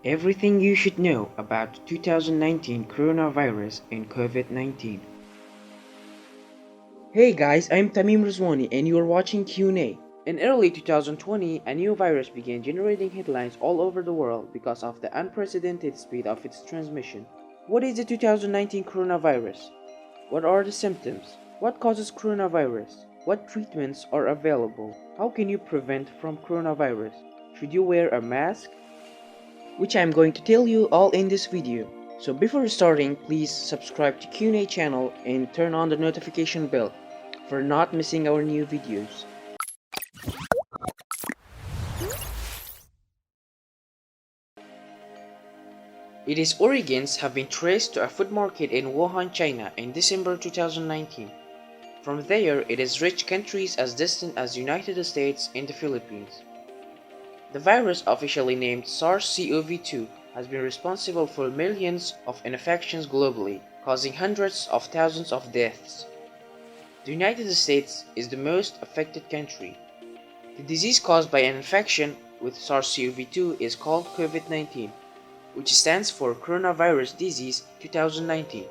Everything you should know about 2019 coronavirus and COVID-19. Hey guys, I'm Tamim Rizwani and you're watching Q&A. In early 2020, a new virus began generating headlines all over the world because of the unprecedented speed of its transmission. What is the 2019 coronavirus? What are the symptoms? What causes coronavirus? What treatments are available? How can you prevent from coronavirus? Should you wear a mask? Which I'm going to tell you all in this video. So before starting, please subscribe to Q&A channel and turn on the notification bell for not missing our new videos. Its origins have been traced to a food market in Wuhan, China in December 2019. From there, it has reached countries as distant as United States and the Philippines. The virus, officially named SARS-CoV-2, has been responsible for millions of infections globally, causing hundreds of thousands of deaths. The United States is the most affected country. The disease caused by an infection with SARS-CoV-2 is called COVID-19, which stands for Coronavirus Disease 2019.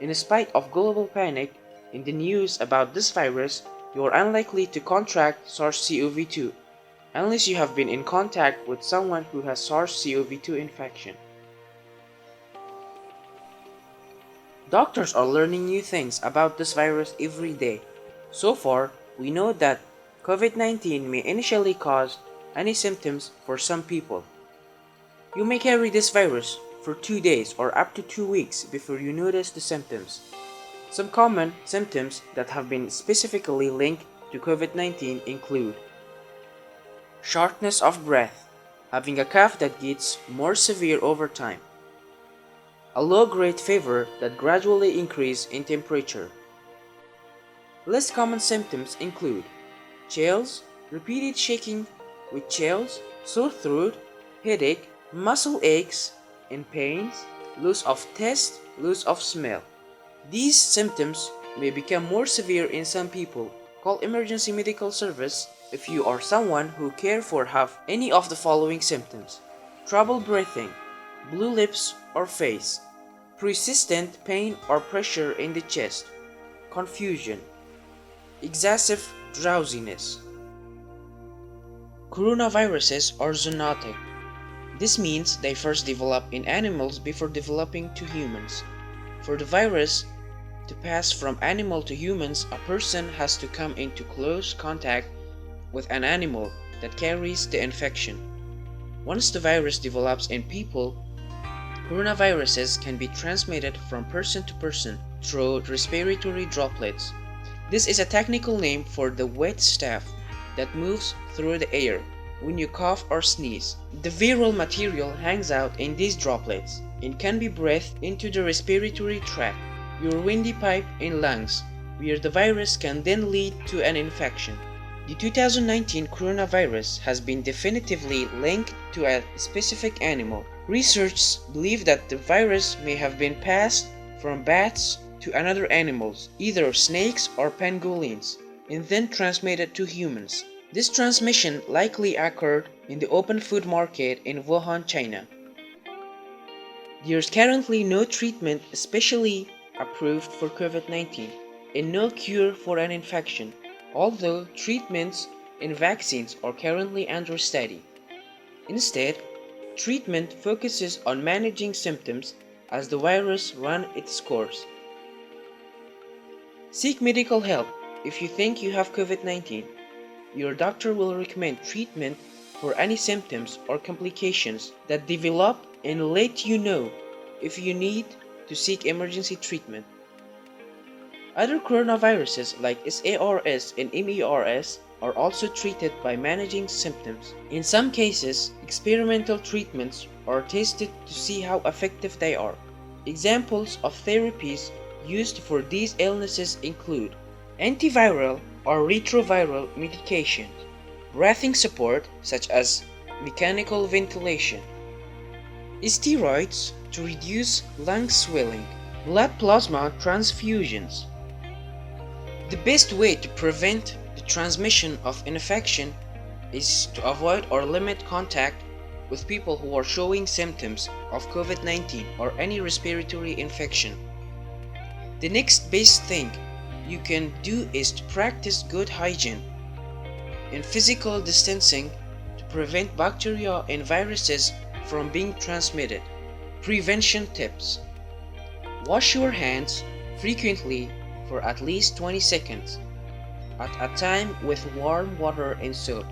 In spite of global panic in the news about this virus, you are unlikely to contract SARS-CoV-2 unless you have been in contact with someone who has SARS-CoV-2 infection. Doctors are learning new things about this virus every day. So far, we know that COVID-19 may initially cause any symptoms for some people. You may carry this virus for 2 days or up to 2 weeks before you notice the symptoms. Some common symptoms that have been specifically linked to COVID-19 include shortness of breath, having a cough that gets more severe over time, a low-grade fever that gradually increases in temperature. Less common symptoms include chills, repeated shaking with chills, sore throat, headache, muscle aches and pains, loss of taste, loss of smell. These symptoms may become more severe in some people. Call emergency medical service if you or someone who care for have any of the following symptoms: trouble breathing, blue lips or face, persistent pain or pressure in the chest, confusion, excessive drowsiness. Coronaviruses are zoonotic. This means they first develop in animals before developing to humans. For the virus to pass from animal to humans, a person has to come into close contact with an animal that carries the infection. Once the virus develops in people, coronaviruses can be transmitted from person to person through respiratory droplets. This is a technical name for the wet stuff that moves through the air when you cough or sneeze. The viral material hangs out in these droplets and can be breathed into the respiratory tract, your windpipe and lungs, where the virus can then lead to an infection. The 2019 coronavirus has been definitively linked to a specific animal. Researchers believe that the virus may have been passed from bats to another animals, either snakes or pangolins, and then transmitted to humans. This transmission likely occurred in the open food market in Wuhan, China. There is currently no treatment especially approved for COVID-19 and no cure for an infection, although treatments and vaccines are currently under study. Instead, treatment focuses on managing symptoms as the virus runs its course. Seek medical help if you think you have COVID-19. Your doctor will recommend treatment for any symptoms or complications that develop and let you know if you need to seek emergency treatment. Other coronaviruses like SARS and MERS are also treated by managing symptoms. In some cases, experimental treatments are tested to see how effective they are. Examples of therapies used for these illnesses include antiviral or retroviral medication, breathing support such as mechanical ventilation, steroids to reduce lung swelling, blood plasma transfusions. The best way to prevent the transmission of infection is to avoid or limit contact with people who are showing symptoms of COVID-19 or any respiratory infection. The next best thing you can do is to practice good hygiene and physical distancing to prevent bacteria and viruses from being transmitted. Prevention tips: wash your hands frequently for at least 20 seconds at a time with warm water and soap.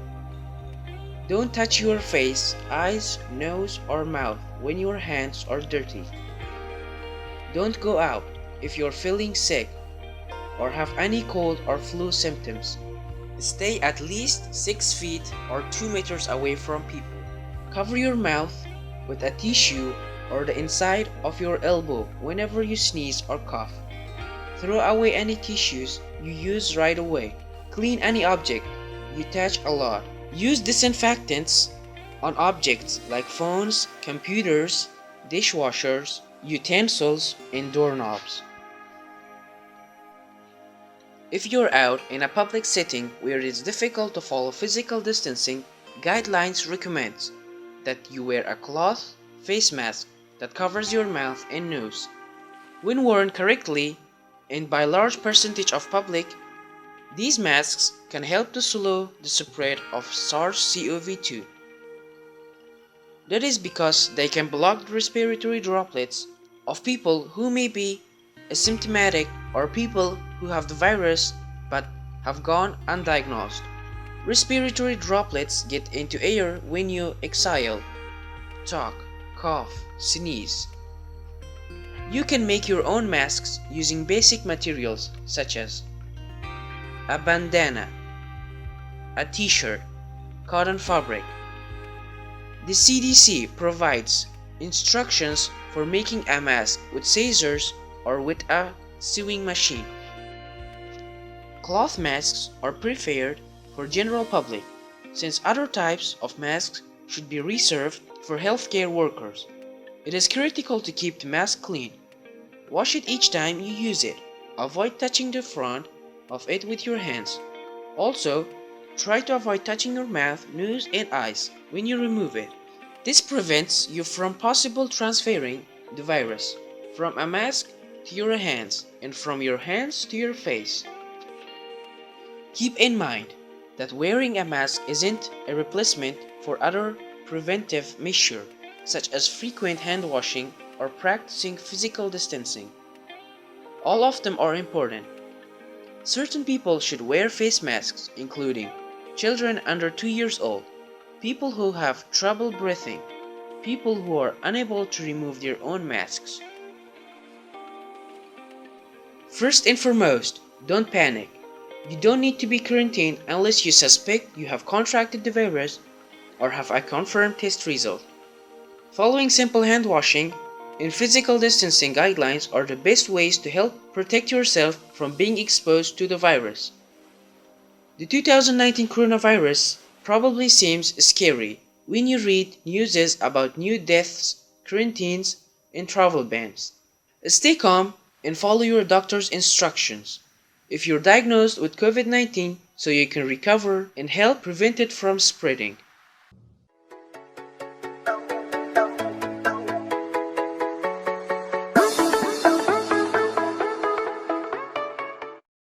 Don't touch your face, eyes, nose, or mouth when your hands are dirty. Don't go out if you're feeling sick or have any cold or flu symptoms. Stay at least 6 feet or 2 meters away from people. Cover your mouth with a tissue or the inside of your elbow whenever you sneeze or cough. Throw away any tissues you use right away. Clean any object you touch a lot. Use disinfectants on objects like phones, computers, dishwashers, utensils, and doorknobs. If you're out in a public setting where it's difficult to follow physical distancing, guidelines recommend that you wear a cloth face mask that covers your mouth and nose. When worn correctly and by a large percentage of public, these masks can help to slow the spread of SARS-CoV-2. That is because they can block the respiratory droplets of people who may be asymptomatic or people who have the virus but have gone undiagnosed. Respiratory droplets get into air when you exhale, talk, cough, sneeze. You can make your own masks using basic materials such as a bandana, a t-shirt, cotton fabric. The CDC provides instructions for making a mask with scissors or with a sewing machine. Cloth masks are preferred for general public, since other types of masks should be reserved for healthcare workers. It is critical to keep the mask clean. Wash it each time you use it. Avoid touching the front of it with your hands. Also, try to avoid touching your mouth, nose, and eyes when you remove it. This prevents you from possibly transferring the virus from a mask to your hands and from your hands to your face. Keep in mind that wearing a mask isn't a replacement for other preventive measures such as frequent hand washing or practicing physical distancing. All of them are important. Certain people should wear face masks, including children under 2 years old, people who have trouble breathing, people who are unable to remove their own masks. First and foremost, don't panic. You don't need to be quarantined unless you suspect you have contracted the virus or have a confirmed test result. Following simple hand washing and physical distancing guidelines are the best ways to help protect yourself from being exposed to the virus. The 2019 coronavirus probably seems scary when you read news about new deaths, quarantines, and travel bans. Stay calm and follow your doctor's instructions if you're diagnosed with COVID-19 so you can recover and help prevent it from spreading.